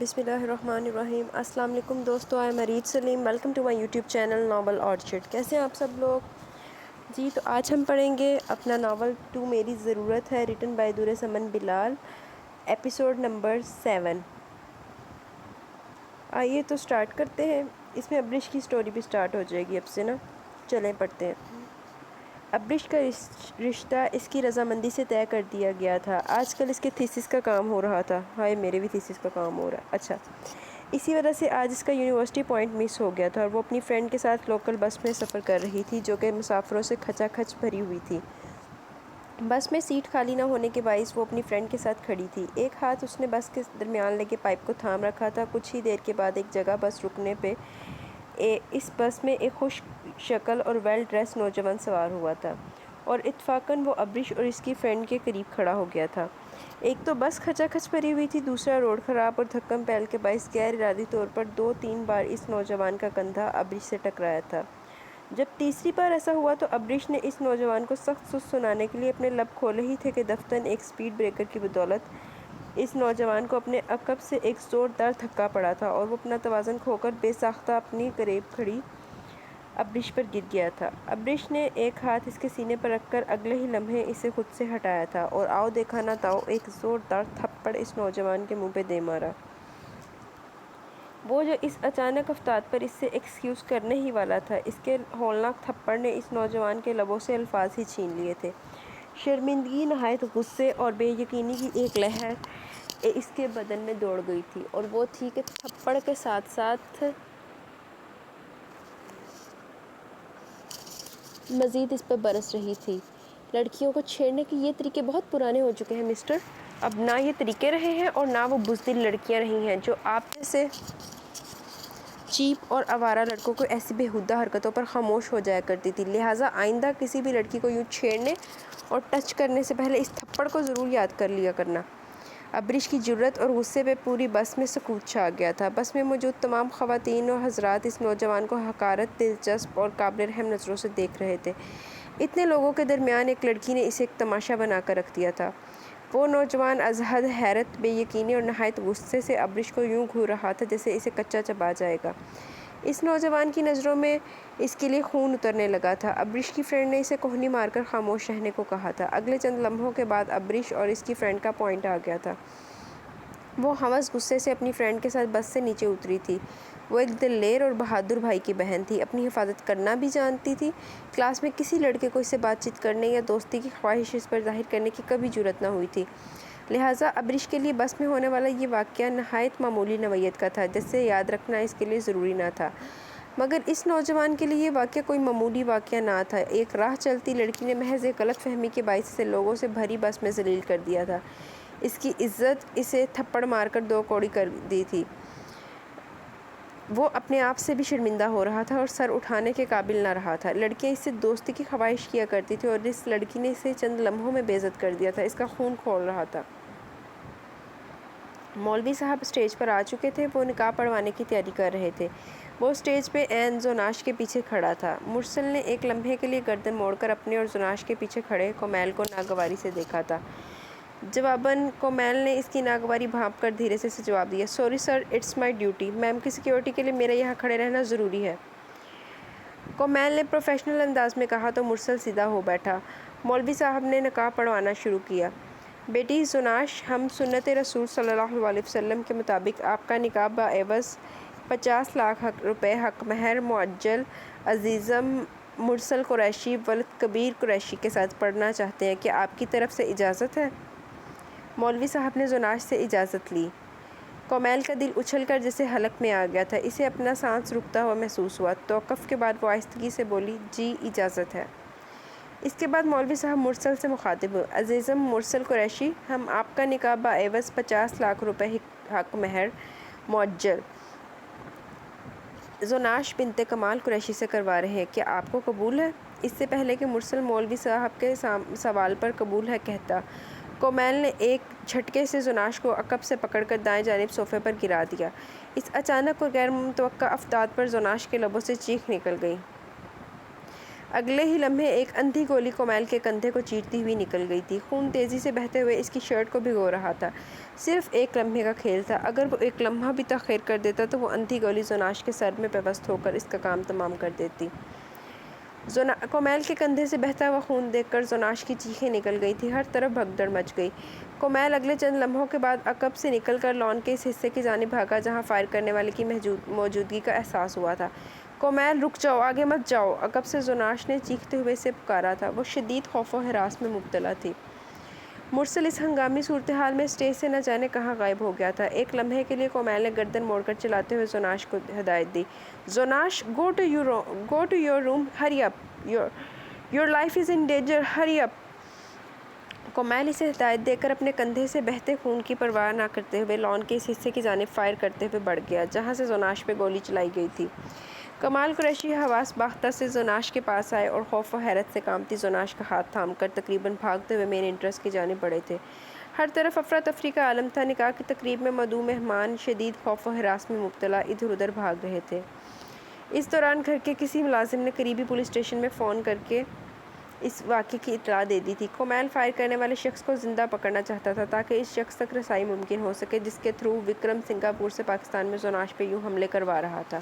بسم اللہ الرحمن الرحیم۔ السلام علیکم دوستو، I am Areed Saleem, welcome to my YouTube channel novel orchard. کیسے ہیں آپ سب لوگ؟ جی تو آج ہم پڑھیں گے اپنا ناول تو میری ضرورت ہے، ریٹن بائی دور سمن بلال، ایپیسوڈ نمبر 7۔ آئیے تو سٹارٹ کرتے ہیں۔ اس میں ابرش کی سٹوری بھی سٹارٹ ہو جائے گی اب سے نا، چلیں پڑھتے ہیں۔ ابرش کا رشتہ اس کی رضامندی سے طے کر دیا گیا تھا۔ آج کل اس کے تھیسس کا کام ہو رہا تھا۔ ہائے میرے بھی تھیسس کا کام ہو رہا ہے۔ اچھا، اسی وجہ سے آج اس کا یونیورسٹی پوائنٹ مس ہو گیا تھا اور وہ اپنی فرینڈ کے ساتھ لوکل بس میں سفر کر رہی تھی جو کہ مسافروں سے کھچا کھچ بھری ہوئی تھی۔ بس میں سیٹ خالی نہ ہونے کے باعث وہ اپنی فرینڈ کے ساتھ کھڑی تھی۔ ایک ہاتھ اس نے بس کے درمیان لگے پائپ کو تھام رکھا تھا۔ کچھ ہی دیر کے بعد ایک جگہ بس رکنے پہ اس بس میں ایک خوش شکل اور ویل ڈریس نوجوان سوار ہوا تھا اور اتفاقاً وہ ابرش اور اس کی فرینڈ کے قریب کھڑا ہو گیا تھا۔ ایک تو بس کھچا کھچ بھری ہوئی تھی، دوسرا روڈ خراب اور دھکم پہل کے باعث غیر ارادی طور پر 2-3 بار اس نوجوان کا کندھا ابرش سے ٹکرایا تھا۔ جب تیسری بار ایسا ہوا تو ابرش نے اس نوجوان کو سخت سست سنانے کے لیے اپنے لب کھولے ہی تھے کہ دفتن ایک سپیڈ بریکر کی بدولت اس نوجوان کو اپنے عقب سے ایک زوردار دھکا پڑا تھا اور وہ اپنا توازن کھو کر بے ساختہ اپنی قریب کھڑی ابرش پر گر گیا تھا۔ ابرش نے ایک ہاتھ اس کے سینے پر رکھ کر اگلے ہی لمحے اسے خود سے ہٹایا تھا اور آؤ دیکھا نہ تاؤ ایک زوردار تھپڑ اس نوجوان کے منہ پہ دے مارا۔ وہ جو اس اچانک افتاد پر اس سے ایکسکیوز کرنے ہی والا تھا، اس کے ہولناک تھپڑ نے اس نوجوان کے لبوں سے الفاظ ہی چھین لیے تھے۔ شرمندگی، نہایت غصے اور بے یقینی کی ایک لہر اس کے بدن میں دوڑ گئی تھی اور وہ تھی کہ تھپڑ کے ساتھ ساتھ مزید اس پر برس رہی تھی۔ لڑکیوں کو چھیڑنے کے یہ طریقے بہت پرانے ہو چکے ہیں مسٹر۔ اب نہ یہ طریقے رہے ہیں اور نہ وہ بزدل لڑکیاں رہی ہیں جو آپ جیسے چیپ اور آوارہ لڑکوں کو ایسی بےہودہ حرکتوں پر خاموش ہو جایا کرتی تھی۔ لہٰذا آئندہ کسی بھی لڑکی کو یوں چھیڑنے اور ٹچ کرنے سے پہلے اس تھپڑ کو ضرور یاد کر لیا کرنا۔ ابرش کی جرأت اور غصے پہ پوری بس میں سکوت چھا گیا تھا۔ بس میں موجود تمام خواتین و حضرات اس نوجوان کو حقارت، دلچسپ اور قابل رحم نظروں سے دیکھ رہے تھے۔ اتنے لوگوں کے درمیان ایک لڑکی نے اسے ایک تماشا بنا کر رکھ دیا تھا۔ وہ نوجوان از حد حیرت، بے یقینی اور نہایت غصے سے ابرش کو یوں گھور رہا تھا جیسے اسے کچا چبا جائے گا۔ اس نوجوان کی نظروں میں اس کے لیے خون اترنے لگا تھا۔ ابرش کی فرینڈ نے اسے کوہنی مار کر خاموش رہنے کو کہا تھا۔ اگلے چند لمحوں کے بعد ابرش اور اس کی فرینڈ کا پوائنٹ آ گیا تھا۔ وہ ہوس غصے سے اپنی فرینڈ کے ساتھ بس سے نیچے اتری تھی۔ وہ ایک دلیر اور بہادر بھائی کی بہن تھی، اپنی حفاظت کرنا بھی جانتی تھی۔ کلاس میں کسی لڑکے کو اس سے بات چیت کرنے یا دوستی کی خواہش اس پر ظاہر کرنے کی کبھی جرأت نہ ہوئی تھی۔ لہٰذا ابرش کے لیے بس میں ہونے والا یہ واقعہ نہایت معمولی نوعیت کا تھا جسے یاد رکھنا اس کے لیے ضروری نہ تھا، مگر اس نوجوان کے لیے یہ واقعہ کوئی معمولی واقعہ نہ تھا۔ ایک راہ چلتی لڑکی نے محض ایک غلط فہمی کے باعث اسے لوگوں سے بھری بس میں ذلیل کر دیا تھا، اس کی عزت اسے تھپڑ مار کر دو کوڑی کر دی تھی۔ وہ اپنے آپ سے بھی شرمندہ ہو رہا تھا اور سر اٹھانے کے قابل نہ رہا تھا۔ لڑکیاں اس سے دوستی کی خواہش کیا کرتی تھیں اور اس لڑکی نے اسے چند لمحوں میں بے عزت کر دیا تھا، اس کا خون کھول رہا تھا۔ مولوی صاحب اسٹیج پر آ چکے تھے۔ وہ نکاح پڑھوانے کی تیاری کر رہے تھے۔ وہ اسٹیج پہ عین زناش کے پیچھے کھڑا تھا۔ مرسل نے ایک لمحے کے لیے گردن موڑ کر اپنے اور زناش کے پیچھے کھڑے کومیل کو ناگواری سے دیکھا تھا۔ جواباً کومیل نے اس کی ناگواری بھانپ کر دھیرے سے جواب دیا، sorry sir, it's my duty. Ma'am کی سیکیورٹی کے لیے میرا یہاں کھڑے رہنا ضروری ہے، کومیل نے پروفیشنل انداز میں کہا تو مرسل سیدھا ہو بیٹھا۔ مولوی صاحب نے نکاح پڑھوانا شروع کیا۔ بیٹی زناش، ہم سنت رسول صلی اللہ علیہ وسلم کے مطابق آپ کا نکاح بعوض 50 لاکھ روپے حق مہر معجل عزیزم مرسل قریشی ولد کبیر قریشی کے ساتھ پڑھنا چاہتے ہیں، کیا آپ کی طرف سے اجازت ہے؟ مولوی صاحب نے زناش سے اجازت لی۔ کومیل کا دل اچھل کر جیسے حلق میں آ گیا تھا، اسے اپنا سانس رکتا ہوا محسوس ہوا۔ توقف کے بعد وہ آہستگی سے بولی، جی اجازت ہے۔ اس کے بعد مولوی صاحب مرسل سے مخاطب ہوئے، عزیزم مرسل قریشی، ہم آپ کا نکاح بعوض 50 لاکھ روپے حق مہر معجل زناش بنت کمال قریشی سے کروا رہے ہیں، کیا آپ کو قبول ہے؟ اس سے پہلے کہ مرسل مولوی صاحب کے سوال پر قبول ہے کہتا، کومیل نے ایک جھٹکے سے زناش کو عقب سے پکڑ کر دائیں جانب صوفے پر گرا دیا۔ اس اچانک اور غیر متوقع افتاد پر زناش کے لبوں سے چیخ نکل گئی۔ اگلے ہی لمحے ایک اندھی گولی کمیل کے کندھے کو چیرتی ہوئی نکل گئی تھی۔ خون تیزی سے بہتے ہوئے اس کی شرٹ کو بھگو رہا تھا۔ صرف ایک لمحے کا کھیل تھا۔ اگر وہ ایک لمحہ بھی تاخیر کر دیتا تو وہ اندھی گولی زناش کے سر میں پیوست ہو کر اس کا کام تمام کر دیتی۔ کمیل کے کندھے سے بہتا ہوا خون دیکھ کر زناش کی چیخیں نکل گئی تھیں۔ ہر طرف بھگدڑ مچ گئی۔ کمیل اگلے چند لمحوں کے بعد عقب سے نکل کر لان کے اس حصے کی جانب بھاگا جہاں فائر کرنے والے کی موجودگی کا احساس ہوا تھا۔ کمیل رک جاؤ، آگے مت جاؤ، عقب سے زناش نے چیختے ہوئے اسے پکارا تھا۔ وہ شدید خوف و ہراس میں مبتلا تھی۔ مرسل اس ہنگامی صورتحال میں اسٹیج سے نہ جانے کہاں غائب ہو گیا تھا۔ ایک لمحے کے لیے کمیل نے گردن موڑ کر چلاتے ہوئے زناش کو ہدایت دی، Zunash go to your room, hurry up, your life is in danger, hurry up. Kumail اسے ہدایت دے کر اپنے کندھے سے بہتے خون کی پرواہ نہ کرتے ہوئے لان کے اس حصے کی جانب فائر کرتے ہوئے بڑھ گیا جہاں سے زناش پہ گولی چلائی گئی تھی۔ کمال قریشی حواس باختہ سے زناش کے پاس آئے اور خوف و حیرت سے کانپتی زناش کا ہاتھ تھام کر تقریباً بھاگتے ہوئے مین انٹرسٹ کی جانب بڑھے تھے۔ ہر طرف افراتفری کا عالم تھا۔ نکاح کی تقریب میں مدعو مہمان شدید خوف و ہراس میں مبتلا ادھر ادھر بھاگ رہے تھے۔ اس دوران گھر کے کسی ملازم نے قریبی پولیس اسٹیشن میں فون کر کے اس واقعے کی اطلاع دے دی تھی۔ کمیل فائر کرنے والے شخص کو زندہ پکڑنا چاہتا تھا تاکہ اس شخص تک رسائی ممکن ہو سکے جس کے تھرو وکرم سنگاپور سے پاکستان میں زناش پہ یوں حملے کروا رہا تھا۔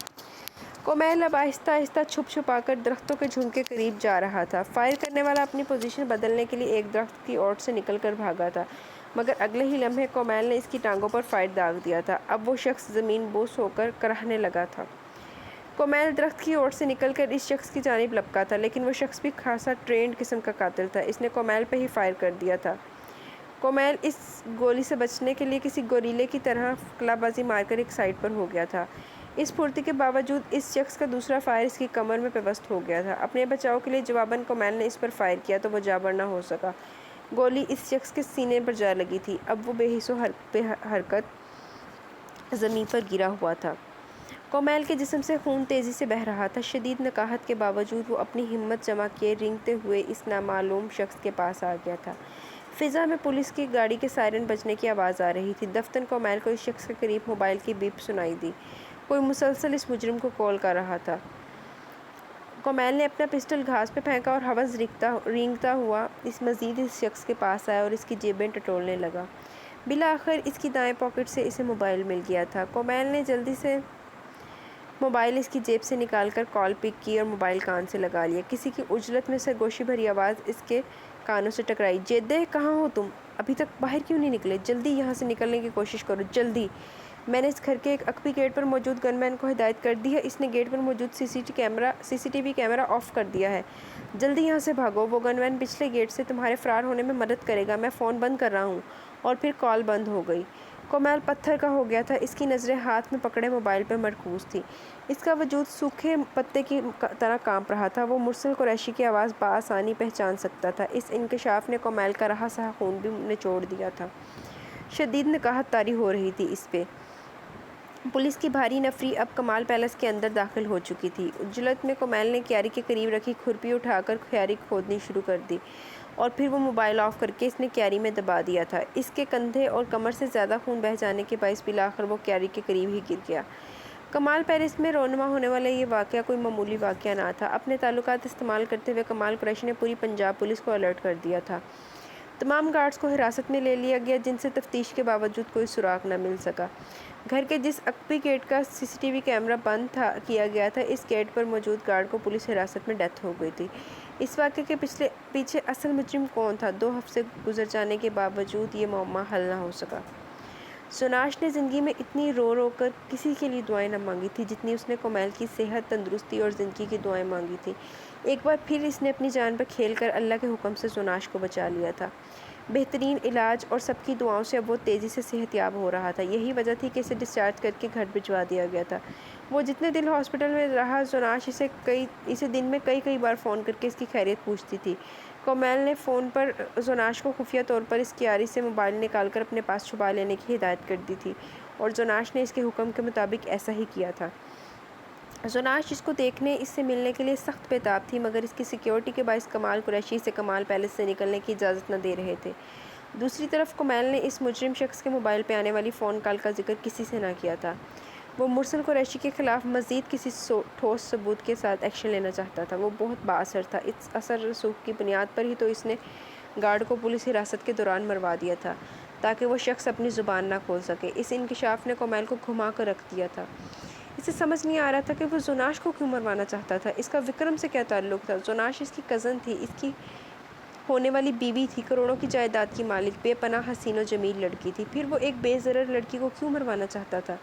کمیل اب آہستہ آہستہ چھپ چھپا کر درختوں کے جھنڈ کے قریب جا رہا تھا۔ فائر کرنے والا اپنی پوزیشن بدلنے کے لیے ایک درخت کی اوٹ سے نکل کر بھاگا تھا مگر اگلے ہی لمحے کمیل نے اس کی ٹانگوں پر فائر داغ دیا تھا۔ اب وہ شخص زمین بوس ہو کر کراہنے لگا تھا۔ کمیل درخت کی اوٹ سے نکل کر اس شخص کی جانب لپکا تھا لیکن وہ شخص بھی خاصا ٹرینڈ قسم کا قاتل تھا۔ اس نے کمیل پہ ہی فائر کر دیا تھا۔ کمیل اس گولی سے بچنے کے لیے کسی گوریلے کی طرح قلع بازی مار کر ایک سائڈ پر ہو گیا تھا۔ اس پھرتی کے باوجود اس شخص کا دوسرا فائر اس کی کمر میں پیوست ہو گیا تھا۔ اپنے بچاؤ کے لیے جواباً کمیل نے اس پر فائر کیا تو وہ جاں بحر نہ ہو سکا۔ گولی اس شخص کے سینے پر جا لگی تھی۔ اب وہ بے حس و حرکت زمین پر گرا ہوا تھا۔ کمیل کے جسم سے خون تیزی سے بہہ رہا تھا۔ شدید نکاہت کے باوجود وہ اپنی ہمت جمع کیے رینگتے ہوئے اس نامعلوم شخص کے پاس آ گیا تھا۔ فضا میں پولیس کی گاڑی کے سائرن بجنے کی آواز آ رہی تھی۔ دفتن کمیل کو اس شخص کے قریب موبائل کی بیپ سنائی دی۔ کوئی مسلسل اس مجرم کو کال کر رہا تھا۔ کمیل نے اپنا پسٹل گھاس پہ پھینکا اور ہوش رینگتا ہوا اس شخص کے پاس آیا اور اس کی جیبیں ٹٹولنے لگا۔ بالآخر اس کی دائیں پاکٹ سے اسے موبائل مل گیا تھا۔ کمیل نے جلدی سے موبائل اس کی جیب سے نکال کر کال پک کی اور موبائل کان سے لگا لیا۔ کسی کی عجلت میں سرگوشی بھری آواز اس کے کانوں سے ٹکرائی، جیدے کہاں ہو تم؟ ابھی تک باہر کیوں نہیں نکلے؟ جلدی یہاں سے نکلنے کی کوشش کرو، جلدی۔ میں نے اس گھر کے ایک عقبی گیٹ پر موجود گن مین کو ہدایت کر دی ہے، اس نے گیٹ پر موجود C C T V camera off کر دیا ہے۔ جلدی یہاں سے بھاگو، وہ گن مین پچھلے گیٹ سے تمہارے فرار ہونے میں مدد کرے گا۔ میں فون بند کر رہا ہوں۔ اور پھر کال بند ہو گئی۔ کمیل پتھر کا ہو گیا تھا۔ اس کی نظریں ہاتھ میں پکڑے موبائل پر مرکوز تھیں۔ اس کا وجود سوکھے پتے کی طرح کانپ رہا تھا۔ وہ مرسل قریشی کی آواز بآسانی پہچان سکتا تھا۔ اس انکشاف نے کمیل کا رہا سہا خون بھی نچوڑ دیا تھا۔ شدید نکاہت طاری ہو رہی تھی اس پہ۔ پولیس کی بھاری نفری اب کمال پیلس کے اندر داخل ہو چکی تھی۔ عجلت میں کمیل نے کیاری کے قریب رکھی کھرپی اٹھا کر کیاری کھودنی شروع کر دی اور پھر وہ موبائل آف کر کے اس نے کیاری میں دبا دیا تھا۔ اس کے کندھے اور کمر سے زیادہ خون بہہ جانے کے باعث بالآخر وہ کیاری کے قریب ہی گر گیا۔ کمال پیلس میں رونما ہونے والا یہ واقعہ کوئی معمولی واقعہ نہ تھا۔ اپنے تعلقات استعمال کرتے ہوئے کمال قریشی نے پوری پنجاب پولیس کو الرٹ کر دیا تھا۔ تمام گارڈز کو حراست میں لے لیا گیا جن سے تفتیش کے باوجود کوئی سراغ نہ مل سکا۔ گھر کے جس عقبی گیٹ کا سی سی ٹی وی کیمرہ بند کیا گیا تھا اس گیٹ پر موجود گارڈ کو پولیس حراست میں ڈیتھ ہو گئی تھی۔ اس واقعے کے پیچھے اصل مجرم کون تھا؟ 2 ہفتے گزر جانے کے باوجود یہ معمہ حل نہ ہو سکا۔ زناش نے زندگی میں اتنی رو رو کر کسی کے لیے دعائیں نہ مانگی تھی جتنی اس نے کمیل کی صحت، تندرستی اور زندگی کی دعائیں مانگی تھی۔ ایک بار پھر اس نے اپنی جان پر کھیل کر اللہ کے حکم سے زناش کو بچا لیا تھا۔ بہترین علاج اور سب کی دعاؤں سے اب وہ تیزی سے صحت یاب ہو رہا تھا۔ یہی وجہ تھی کہ اسے ڈسچارج کر کے گھر بھجوا دیا گیا تھا۔ وہ جتنے دن ہاسپٹل میں رہا زناش اسے دن میں کئی بار فون کر کے اس کی خیریت پوچھتی تھی۔ کمیل نے فون پر زناش کو خفیہ طور پر اس کیاری سے موبائل نکال کر اپنے پاس چھپا لینے کی ہدایت کر دی تھی اور زناش نے اس کے حکم کے مطابق ایسا ہی کیا تھا۔ زناش اس کو دیکھنے، اس سے ملنے کے لیے سخت بےتاب تھی مگر اس کی سیکیورٹی کے باعث کمال قریشی سے کمال پیلس سے نکلنے کی اجازت نہ دے رہے تھے۔ دوسری طرف کمیل نے اس مجرم شخص کے موبائل پہ آنے والی فون کال کا ذکر کسی سے نہ کیا تھا۔ وہ مرسل قریشی کے خلاف مزید کسی ٹھوس ثبوت کے ساتھ ایکشن لینا چاہتا تھا۔ وہ بہت بااثر تھا۔ اس اثر رسوخ کی بنیاد پر ہی تو اس نے گارڈ کو پولیس حراست کے دوران مروا دیا تھا تاکہ وہ شخص اپنی زبان نہ کھول سکے۔ اس انکشاف نے کومیل کو گھما کر رکھ دیا تھا۔ اسے سمجھ نہیں آ رہا تھا کہ وہ زوناش کو کیوں مروانا چاہتا تھا۔ اس کا وکرم سے کیا تعلق تھا؟ زوناش اس کی کزن تھی، اس کی ہونے والی بیوی تھی، کروڑوں کی جائیداد کی مالک، بے پناہ حسین و جمیل لڑکی تھی۔ پھر وہ ایک بے ضرر لڑکی کو کیوں مروانا چاہتا تھا؟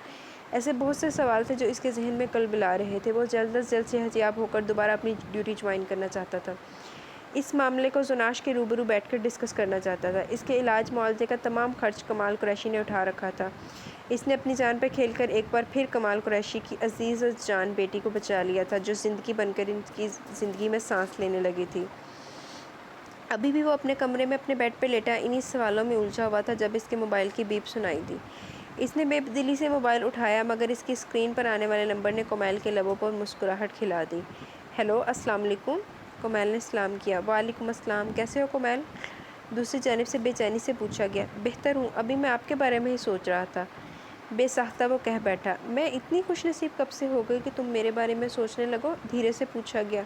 ایسے بہت سے سوال تھے جو اس کے ذہن میں کلبلا رہے تھے۔ وہ جلد از جلد صحتیاب ہو کر دوبارہ اپنی ڈیوٹی جوائن کرنا چاہتا تھا۔ اس معاملے کو زوناش کے روبرو بیٹھ کر ڈسکس کرنا چاہتا تھا۔ اس کے علاج معالجے کا تمام خرچ کمال قریشی نے اٹھا رکھا تھا۔ اس نے اپنی جان پہ کھیل کر ایک بار پھر کمال قریشی کی عزیز جان بیٹی کو بچا لیا تھا، جو زندگی بن کر ان کی زندگی میں سانس لینے لگی تھی۔ ابھی بھی وہ اپنے کمرے میں اپنے بیڈ پہ لیٹا انہی سوالوں میں الجھا ہوا تھا جب اس کے موبائل کی بیپ سنائی دی۔ اس نے بے دلی سے موبائل اٹھایا، مگر اس کی اسکرین پر آنے والے نمبر نے کومیل کے لبوں پر مسکراہٹ کھلا دی۔ ہیلو، السلام علیکم۔ کومیل نے سلام کیا۔ وعلیکم السلام، کیسے ہو کومیل؟ دوسری جانب سے بے چینی سے پوچھا گیا۔ بہتر ہوں، ابھی میں آپ کے بارے میں ہی سوچ رہا تھا، بے ساختہ وہ کہہ بیٹھا۔ میں اتنی خوش نصیب کب سے ہو گئی کہ تم میرے بارے میں سوچنے لگو؟ دھیرے سے پوچھا گیا۔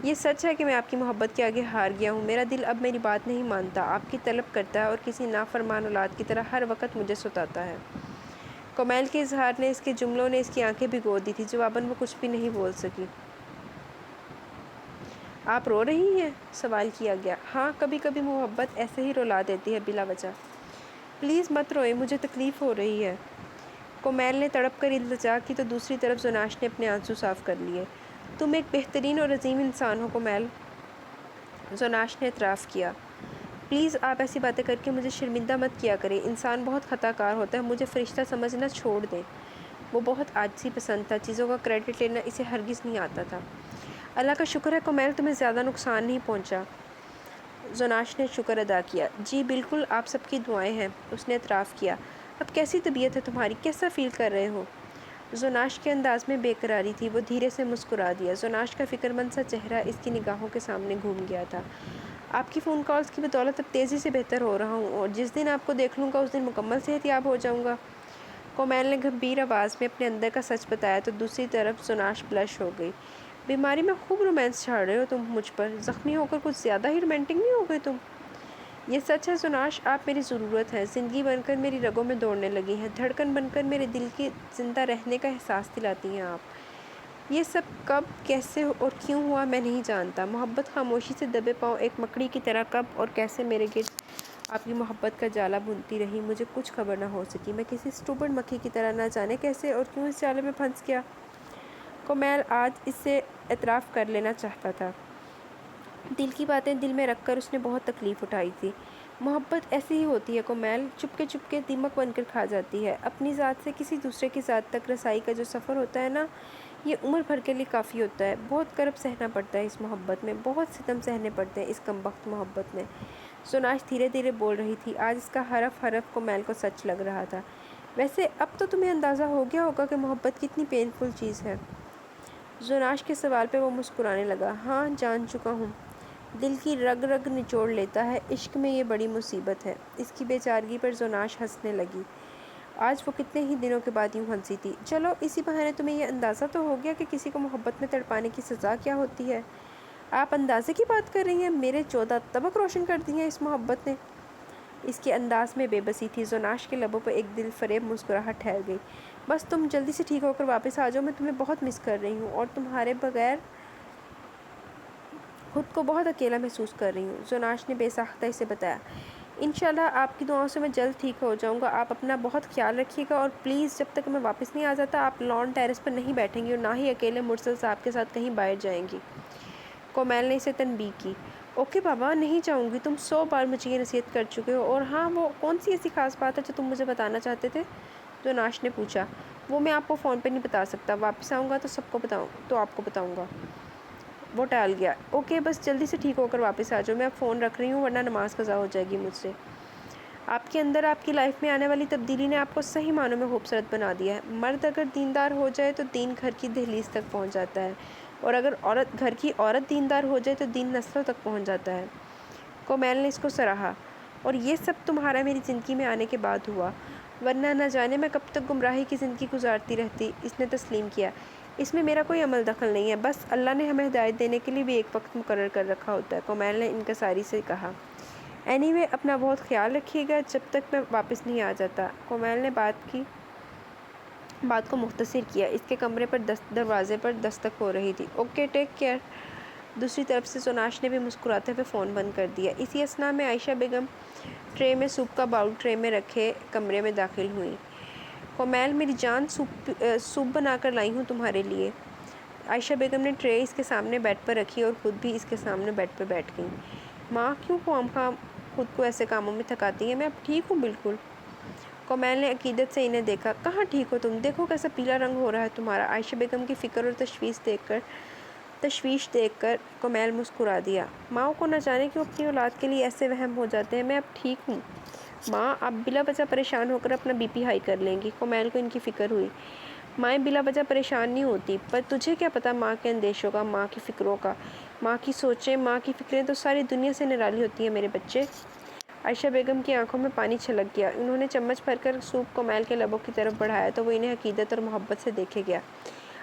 یہ سچ ہے کہ میں آپ کی محبت کے آگے ہار گیا ہوں۔ میرا دل اب میری بات نہیں مانتا، آپ کی طلب کرتا ہے اور کسی نافرمان اولاد کی طرح ہر وقت مجھے ستاتا ہے۔ کومیل کے اظہار نے، اس کے جملوں نے اس کی آنکھیں بھگو دی تھی۔ جواباً وہ کچھ بھی نہیں بول سکی۔ آپ رو رہی ہیں؟ سوال کیا گیا۔ ہاں، کبھی کبھی محبت ایسے ہی رلا دیتی ہے بلا وجہ۔ پلیز مت روئے، مجھے تکلیف ہو رہی ہے۔ کومیل نے تڑپ کر التجا کی تو دوسری طرف زوناش نے اپنے آنسو صاف کر لیے۔ تم ایک بہترین اور عظیم انسان ہو کومیل، زوناش نے اعتراف کیا۔ پلیز آپ ایسی باتیں کر کے مجھے شرمندہ مت کیا کریں۔ انسان بہت خطا کار ہوتا ہے، مجھے فرشتہ سمجھنا چھوڑ دیں۔ وہ بہت عاجزی پسند تھا، چیزوں کا کریڈٹ لینا اسے ہرگز نہیں آتا تھا۔ اللہ کا شکر ہے کومیل، تمہیں زیادہ نقصان نہیں پہنچا۔ زوناش نے شکر ادا کیا۔ جی بالکل، آپ سب کی دعائیں ہیں، اس نے اعتراف کیا۔ اب کیسی طبیعت ہے تمہاری؟ کیسا فیل کر رہے ہو؟ زوناش کے انداز میں بے قراری تھی۔ وہ دھیرے سے مسکرا دیا۔ زوناش کا فکرمند سا چہرہ اس کی نگاہوں کے سامنے گھوم گیا تھا۔ آپ کی فون کالز کی بدولت اب تیزی سے بہتر ہو رہا ہوں، اور جس دن آپ کو دیکھ لوں گا اس دن مکمل صحتیاب ہو جاؤں گا۔ کومیل نے گمبھیر آواز میں اپنے اندر کا سچ بتایا تو دوسری طرف زوناش بلش ہو گئی۔ بیماری میں خوب رومانس چھاڑ رہے ہو تم مجھ پر، زخمی ہو کر کچھ زیادہ ہی رومانٹک نہیں ہو گئے تم؟ یہ سچ ہے زوناش، آپ میری ضرورت ہیں، زندگی بن کر میری رگوں میں دوڑنے لگی ہیں، دھڑکن بن کر میرے دل کے زندہ رہنے کا احساس دلاتی ہیں آپ۔ یہ سب کب، کیسے اور کیوں ہوا میں نہیں جانتا۔ محبت خاموشی سے دبے پاؤں ایک مکڑی کی طرح کب اور کیسے میرے گرد آپ کی محبت کا جالا بنتی رہی، مجھے کچھ خبر نہ ہو سکی۔ میں کسی اسٹوپڈ مکھی کی طرح نہ جانے کیسے اور کیوں اس جالے میں پھنس گیا۔ کومیل آج اس سے اعتراف کر لینا چاہتا تھا۔ دل کی باتیں دل میں رکھ کر اس نے بہت تکلیف اٹھائی تھی۔ محبت ایسی ہی ہوتی ہے کومیل، چپکے دیمک بن کر کھا جاتی ہے۔ اپنی ذات سے کسی دوسرے کی ذات تک رسائی کا جو سفر ہوتا ہے نا، یہ عمر بھر کے لیے کافی ہوتا ہے۔ بہت کرب سہنا پڑتا ہے اس محبت میں، بہت ستم سہنے پڑتے ہیں اس کمبخت محبت میں۔ زوناش دھیرے دھیرے بول رہی تھی۔ آج اس کا حرف حرف کومیل کو سچ لگ رہا تھا۔ ویسے اب تو تمہیں اندازہ ہو گیا ہوگا کہ محبت کتنی پینفل چیز ہے۔ زوناش کے سوال پہ وہ مسکرانے لگا۔ ہاں، جان چکا ہوں، دل کی رگ رگ نچوڑ لیتا ہے، عشق میں یہ بڑی مصیبت ہے۔ اس کی بے چارگی پر زوناش ہنسنے لگی۔ آج وہ کتنے ہی دنوں کے بعد یوں ہنسی تھی۔ چلو اسی بہانے تمہیں یہ اندازہ تو ہو گیا کہ کسی کو محبت میں تڑپانے کی سزا کیا ہوتی ہے۔ آپ اندازے کی بات کر رہی ہیں؟ میرے 14 طبق روشن کر دی ہیں اس محبت نے۔ اس کے انداز میں بے بسی تھی۔ زوناش کے لبوں پر ایک دل فریب مسکراہٹ ٹھہر گئی۔ بس تم جلدی سے ٹھیک ہو کر واپس آ جاؤ، میں تمہیں بہت مس کر رہی ہوں اور تمہارے بغیر خود کو بہت اکیلا محسوس کر رہی ہوں، زوناش نے بے ساختہ اسے بتایا۔ انشاءاللہ آپ کی دعاؤں سے میں جلد ٹھیک ہو جاؤں گا۔ آپ اپنا بہت خیال رکھیے گا اور پلیز جب تک میں واپس نہیں آ جاتا آپ لان ٹیرس پر نہیں بیٹھیں گی اور نہ ہی اکیلے مرسل صاحب کے ساتھ کہیں باہر جائیں گی۔ کومیل نے اسے تنبیہ کی۔ اوکے بابا، نہیں جاؤں گی، تم 100 بار مجھے یہ نصیحت کر چکے ہو۔ اور ہاں، وہ کون سی ایسی خاص بات ہے جو تم مجھے بتانا چاہتے تھے؟ زوناش نے پوچھا۔ وہ میں آپ کو فون پہ نہیں بتا سکتا، واپس آؤں گا تو آپ کو بتاؤں گا۔ وہ ٹال گیا۔ اوکے، بس جلدی سے ٹھیک ہو کر واپس آ جاؤ، میں اب فون رکھ رہی ہوں ورنہ نماز قضا ہو جائے گی مجھ سے۔ آپ کے اندر، آپ کی لائف میں آنے والی تبدیلی نے آپ کو صحیح معنوں میں خوبصورت بنا دیا ہے۔ مرد اگر دیندار ہو جائے تو دین گھر کی دہلیز تک پہنچ جاتا ہے، اور اگر گھر کی عورت دیندار ہو جائے تو دین نسلوں تک پہنچ جاتا ہے۔ کومیل نے اس کو سراہا۔ اور یہ سب تمہارا میری زندگی میں آنے کے بعد ہوا۔ ورنہ نہ جانے میں کب تک گمراہی کی زندگی گزارتی رہتی۔ اس نے تسلیم کیا، اس میں میرا کوئی عمل دخل نہیں ہے، بس اللہ نے ہمیں ہدایت دینے کے لیے بھی ایک وقت مقرر کر رکھا ہوتا ہے۔ کومیل نے انکساری سے کہا، اینی وے اپنا بہت خیال رکھیے گا جب تک میں واپس نہیں آ جاتا۔ کومیل نے بات کو مختصر کیا۔ اس کے کمرے پر دروازے پر دستک ہو رہی تھی۔ Okay, take care. دوسری طرف سے سوناش نے بھی مسکراتے ہوئے فون بند کر دیا۔ اسی اثنا میں عائشہ بیگم ٹرے میں سوپ کا باؤل ٹرے میں رکھے کمرے میں داخل ہوئیں۔ کومیل میری جان، سوپ بنا کر لائی ہوں تمہارے لیے۔ عائشہ بیگم نے ٹرے اس کے سامنے بیڈ پر رکھی اور خود بھی اس کے سامنے بیڈ پر بیٹھ گئیں۔ ماں کیوں خود کو ایسے کاموں میں تھکاتی ہیں؟ میں اب ٹھیک ہوں بالکل۔ کومیل نے عقیدت سے انہیں دیکھا۔ کہاں ٹھیک ہو تم؟ دیکھو کیسا پیلا رنگ ہو رہا ہے تمہارا۔ عائشہ بیگم کی فکر اور تشویش دیکھ کر کومیل مسکرا دیا۔ ماؤں کو نہ جانے کیوں اپنی اولاد کے لیے ایسے وہم ہو جاتے ہیں۔ میں اب ٹھیک ہوں ماں، آپ بلا وجہ پریشان ہو کر اپنا بی پی ہائی کر لیں گی۔ کومیل کو ان کی فکر ہوئی۔ مائیں بلا وجہ پریشان نہیں ہوتی، پر تجھے کیا پتہ ماں کے اندیشوں کا، ماں کی فکروں کا، ماں کی سوچیں، ماں کی فکریں تو ساری دنیا سے نرالی ہوتی ہیں میرے بچے۔ عائشہ بیگم کی آنکھوں میں پانی چھلک گیا۔ انہوں نے چمچ بھر کر سوپ کومیل کے لبوں کی طرف بڑھایا تو وہ انہیں عقیدت اور محبت سے دیکھے گیا۔